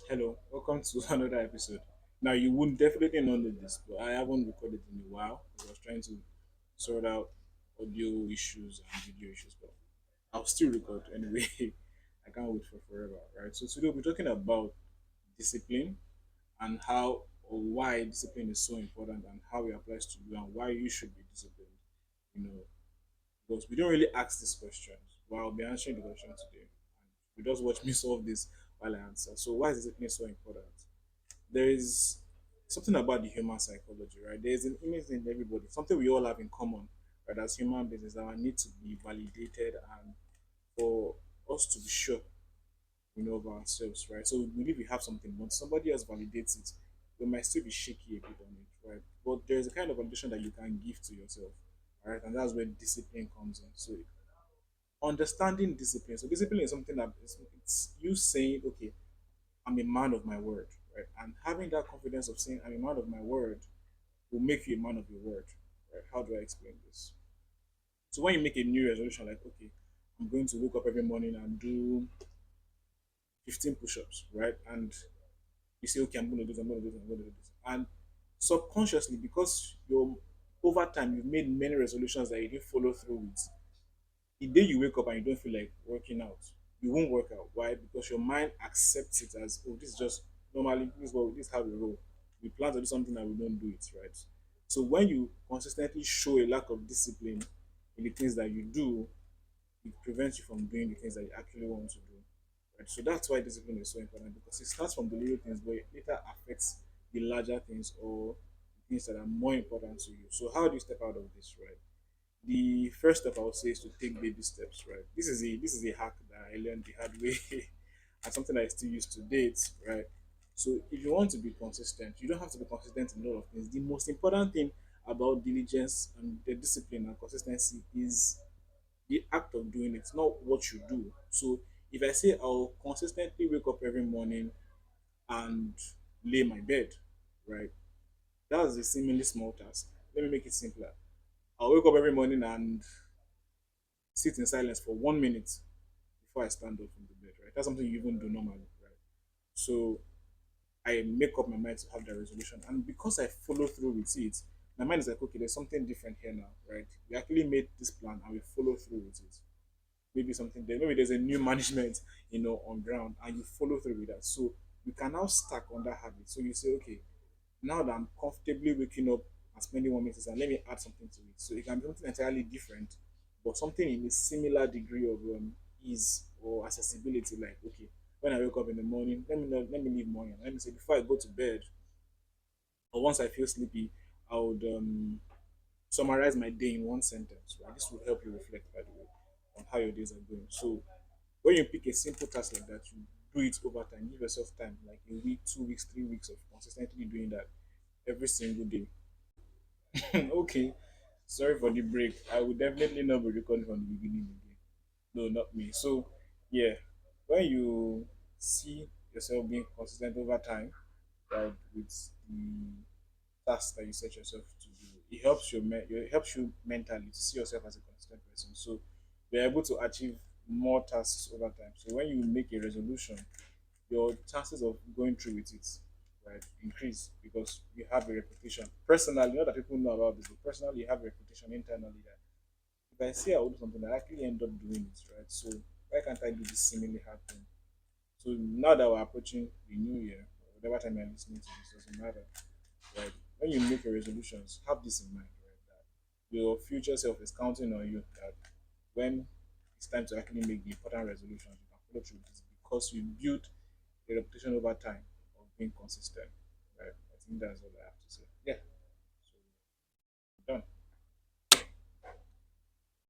Hello, welcome to another episode. Now, you would definitely not know this, but I haven't recorded in a while. I was trying to sort out audio issues and video issues, but I'll still record anyway. I can't wait for forever, right? So, today we're talking about discipline and how or why discipline is so important and how it applies to you and why you should be disciplined. You know, because we don't really ask these questions, but I'll be answering the question today. And you just watch me solve this while I answer. So, why is discipline so important? There is something about the human psychology, right? There is an image in everybody, something we all have in common, right? As human beings, is our need to be validated and for us to be sure, of ourselves, right? So we believe we have something, but somebody else validates it, we might still be shaky a bit on it, right? But there's a kind of validation that you can give to yourself, right? And that's where discipline comes in. So understanding discipline. So discipline is something that it's you saying, okay, I'm a man of my word, right? And having that confidence of saying I'm a man of my word will make you a man of your word, right? How do I explain this? So when you make a new resolution, like okay, I'm going to wake up every morning and do 15 push-ups, right? And you say, okay, I'm going to do this, I'm going to do this, I'm going to do this, and subconsciously, because you're over time, you've made many resolutions that you didn't follow through with. The day you wake up and you don't feel like working out, you won't work out. Why? Because your mind accepts it as, oh, this is just normally this is how we roll. We plan to do something and we don't do it, right? So when you consistently show a lack of discipline in the things that you do, it prevents you from doing the things that you actually want to do. Right? So that's why discipline is so important because it starts from the little things, but it later affects the larger things or things that are more important to you. So how do you step out of this, right? The first step I would say is to take baby steps, right? This is a hack that I learned the hard way and something I still use to date, right? So if you want to be consistent, you don't have to be consistent in a lot of things. The most important thing about diligence and the discipline and consistency is the act of doing it, not what you do. So if I say I'll consistently wake up every morning and lay my bed, right? That's a seemingly small task. Let me make it simpler. I'll wake up every morning and sit in silence for 1 minute before I stand up from the bed, right? That's something you even do normally, right? So I make up my mind to have that resolution. And because I follow through with it, my mind is like, okay, there's something different here now, right? We actually made this plan and we follow through with it. Maybe something there, maybe there's a new management, on ground, and you follow through with that. So you can now stack on that habit. So you say, okay, now that I'm comfortably waking up and spending 1 minute, and let me add something to it. So it can be something entirely different, but something in a similar degree of ease or accessibility. Like, okay, when I wake up in the morning, let me leave morning. Let me say before I go to bed, or once I feel sleepy, I would summarize my day in one sentence. Right? This will help you reflect, by the way, on how your days are going. So when you pick a simple task like that, you do it over time. Give yourself time, like a week, 2 weeks, 3 weeks of consistently doing that every single day. Okay, sorry for the break. I will definitely not be recording from the beginning again. No, not me. So, yeah, when you see yourself being consistent over time, right, with the tasks that you set yourself to do, it helps you mentally to see yourself as a consistent person. So, you're able to achieve more tasks over time. So, when you make a resolution, your chances of going through with it, right, increase because you have a reputation. Personally, not that people know about this, but personally, you have a reputation internally that if I say I will do something, I actually end up doing it, right? So why can't I do this seemingly hard thing? So now that we're approaching the new year, or whatever time you're listening to this, doesn't matter, right? When you make your resolutions, have this in mind, right? That your future self is counting on you. That when it's time to actually make the important resolutions, you can follow through with this because you build a reputation over time of being consistent. Right? I think that's all I have to say. Yeah. So done.